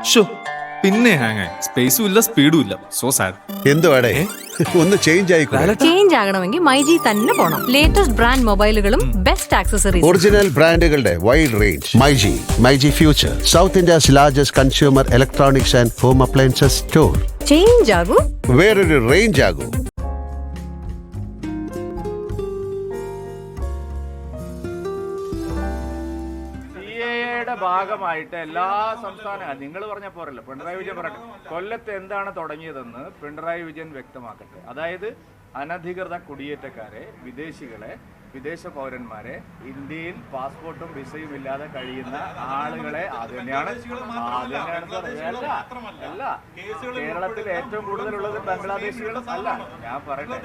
Show പിന്നെ hang ആയി. സ്പേസും ഇല്ല, സ്പീഡും ഇല്ല. So sad. എന്തുവാടേ ഒന്ന് ചേഞ്ച് ആയിക്കോട്ടെ. ചേഞ്ച് ആകണമെങ്കിൽ മൈജി തന്നെ പോണം. ലേറ്റസ്റ്റ് ബ്രാൻഡ് മൊബൈലുകളും ബെസ്റ്റ് ആക്സസറീസ്, ഒറിജിനൽ ബ്രാൻഡുകളുടെ wide range. MyG future, south India's largest consumer electronics and home appliances store. Change ആകൂ, വേറൊരു റേഞ്ച് ആകൂ. ഭാഗമായിട്ട് എല്ലാ സംസ്ഥാനങ്ങളും നിങ്ങൾ പറഞ്ഞ പോരല്ലോ, പിണറായി വിജയൻ പറയട്ടെ, കൊല്ലത്ത് എന്താണ് തുടങ്ങിയതെന്ന് പിണറായി വിജയൻ വ്യക്തമാക്കട്ടെ. അതായത് അനധികൃത കുടിയേറ്റക്കാരെ, വിദേശികളെ, വിദേശ പൗരന്മാരെ, ഇന്ത്യയിൽ പാസ്പോർട്ടും വിസയും ഇല്ലാതെ കഴിയുന്ന ആളുകളെ, അത് തന്നെയാണ് അല്ല കേരളത്തിൽ ഏറ്റവും കൂടുതലുള്ളത് ബംഗ്ലാദേശികളും അല്ല. ഞാൻ പറയട്ടെ,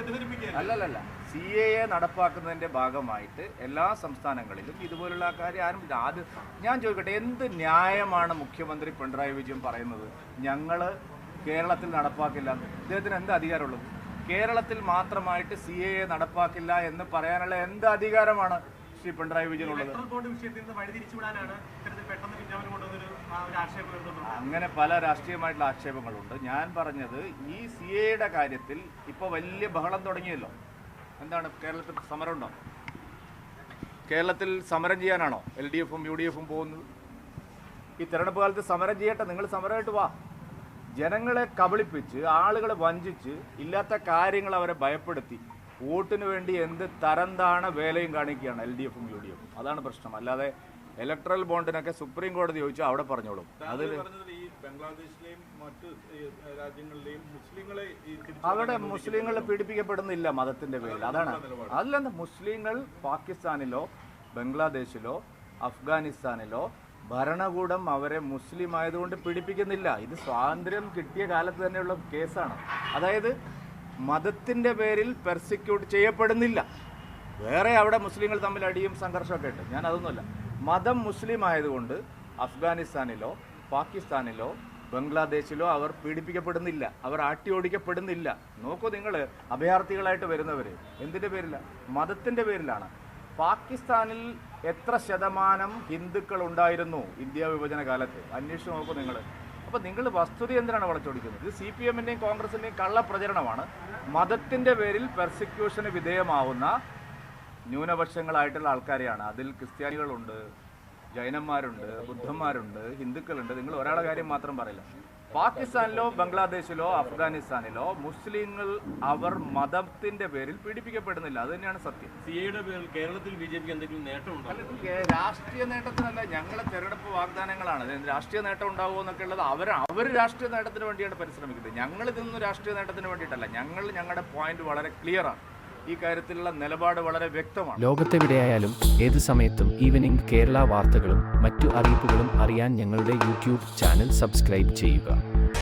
അല്ലല്ല, CAA നടപ്പാക്കുന്നതിന്റെ ഭാഗമായിട്ട് എല്ലാ സംസ്ഥാനങ്ങളിലും ഇതുപോലുള്ള കാര്യം ആരംഭിച്ചു. ആദ്യം ഞാൻ ചോദിക്കട്ടെ, എന്ത് ന്യായമാണ് മുഖ്യമന്ത്രി പിണറായി വിജയൻ പറയുന്നത് ഞങ്ങള് കേരളത്തിൽ നടപ്പാക്കില്ല? ഇദ്ദേഹത്തിന് എന്ത് അധികാരമുള്ളത്? കേരളത്തിൽ മാത്രമായിട്ട് CAA നടപ്പാക്കില്ല എന്ന് പറയാനുള്ള എന്ത് അധികാരമാണ് ശ്രീ പിണറായി വിജയനുള്ളത്? അങ്ങനെ പല രാഷ്ട്രീയമായിട്ടുള്ള ആക്ഷേപങ്ങളുണ്ട്. ഞാൻ പറഞ്ഞത് ഈ CAA കാര്യത്തിൽ ഇപ്പൊ വലിയ ബഹളം തുടങ്ങിയല്ലോ. എന്താണ് കേരളത്തിൽ സമരമുണ്ടോ? കേരളത്തിൽ സമരം ചെയ്യാനാണോ LDF-ഉം UDF-ഉം പോകുന്നത്? ഈ തെരഞ്ഞെടുപ്പ് കാലത്ത് സമരം ചെയ്യട്ടെ, നിങ്ങൾ സമരമായിട്ട് വാ. ജനങ്ങളെ കബളിപ്പിച്ച്, ആളുകളെ വഞ്ചിച്ച്, ഇല്ലാത്ത കാര്യങ്ങൾ അവരെ ഭയപ്പെടുത്തി വോട്ടിന് വേണ്ടി എന്ത് തരംതാണ വേലയും കാണിക്കുകയാണ് LDF-ഉം UDF-ഉം. അതാണ് പ്രശ്നം. അല്ലാതെ ഇലക്ട്രൽ ബോണ്ടിനൊക്കെ സുപ്രീം കോടതി ചോദിച്ചാൽ അവിടെ പറഞ്ഞോളും. അതിൽ അവിടെ മുസ്ലിങ്ങൾ പീഡിപ്പിക്കപ്പെടുന്നില്ല മതത്തിന്റെ പേരിൽ. അതാണ്. അതിലെന്താ, മുസ്ലിങ്ങൾ പാകിസ്ഥാനിലോ ബംഗ്ലാദേശിലോ അഫ്ഗാനിസ്ഥാനിലോ ഭരണകൂടം അവരെ മുസ്ലിം ആയതുകൊണ്ട് പീഡിപ്പിക്കുന്നില്ല. ഇത് സ്വാതന്ത്ര്യം കിട്ടിയ കാലത്ത് തന്നെയുള്ള കേസാണ്. അതായത് മതത്തിന്റെ പേരിൽ പെർസിക്യൂട്ട് ചെയ്യപ്പെടുന്നില്ല. വേറെ അവിടെ മുസ്ലിങ്ങൾ തമ്മിൽ അടിയും സംഘർഷമൊക്കെ ഉണ്ട്. ഞാൻ അതൊന്നുമല്ല. മതം മുസ്ലിം ആയതുകൊണ്ട് അഫ്ഗാനിസ്ഥാനിലോ പാകിസ്ഥാനിലോ ബംഗ്ലാദേശിലോ അവർ പീഡിപ്പിക്കപ്പെടുന്നില്ല, അവർ ആട്ടി ഓടിക്കപ്പെടുന്നില്ല. നോക്കൂ, നിങ്ങൾ അഭയാർത്ഥികളായിട്ട് വരുന്നവർ എന്തിൻ്റെ പേരില്ല? മതത്തിൻ്റെ പേരിലാണ്. പാകിസ്ഥാനിൽ എത്ര ശതമാനം ഹിന്ദുക്കൾ ഉണ്ടായിരുന്നു ഇന്ത്യ വിഭജന കാലത്ത്? അന്വേഷിച്ച് നോക്കൂ നിങ്ങൾ. അപ്പോൾ നിങ്ങൾ വസ്തുത എന്തിനാണ് വളച്ചൊടിക്കുന്നത്? ഇത് CPM-ൻ്റെയും കോൺഗ്രസിൻ്റെയും കള്ളപ്രചരണമാണ്. മതത്തിൻ്റെ പേരിൽ പെർസിക്യൂഷന് വിധേയമാവുന്ന ന്യൂനപക്ഷങ്ങളായിട്ടുള്ള ആൾക്കാരെയാണ്. അതിൽ ക്രിസ്ത്യാനികളുണ്ട്, ജൈനന്മാരുണ്ട്, ബുദ്ധന്മാരുണ്ട്, ഹിന്ദുക്കളുണ്ട്. നിങ്ങൾ ഒരാളുടെ കാര്യം മാത്രം പറയില്ല. പാകിസ്ഥാനിലോ ബംഗ്ലാദേശിലോ അഫ്ഗാനിസ്ഥാനിലോ മുസ്ലിങ്ങൾ അവർ മതത്തിന്റെ പേരിൽ പീഡിപ്പിക്കപ്പെടുന്നില്ല. അത് തന്നെയാണ് സത്യം. CAA-യുടെ പേരിൽ കേരളത്തിൽ BJP എന്തെങ്കിലും നേട്ടമുണ്ടോ? രാഷ്ട്രീയ നേട്ടത്തിനല്ല, ഞങ്ങളെ തെരഞ്ഞെടുപ്പ് വാഗ്ദാനങ്ങളാണ്. രാഷ്ട്രീയ നേട്ടം ഉണ്ടാവുമോ എന്നൊക്കെ ഉള്ളത് അവർ രാഷ്ട്രീയ നേട്ടത്തിന് വേണ്ടിയാണ് പരിശ്രമിക്കുന്നത്. ഞങ്ങൾ ഇതൊന്നും രാഷ്ട്രീയ നേട്ടത്തിന് വേണ്ടിയിട്ടല്ല. ഞങ്ങളുടെ പോയിന്റ് വളരെ ക്ലിയറാണ്. ഈ കാര്യത്തിലുള്ള നിലപാട് വളരെ വ്യക്തമാണ്. ലോകത്തെവിടെയായാലും ഏത് സമയത്തും ഈവനിംഗ് കേരള വാർത്തകളും മറ്റു അറിയിപ്പുകളും അറിയാൻ ഞങ്ങളുടെ YouTube ചാനൽ സബ്സ്ക്രൈബ് ചെയ്യുക.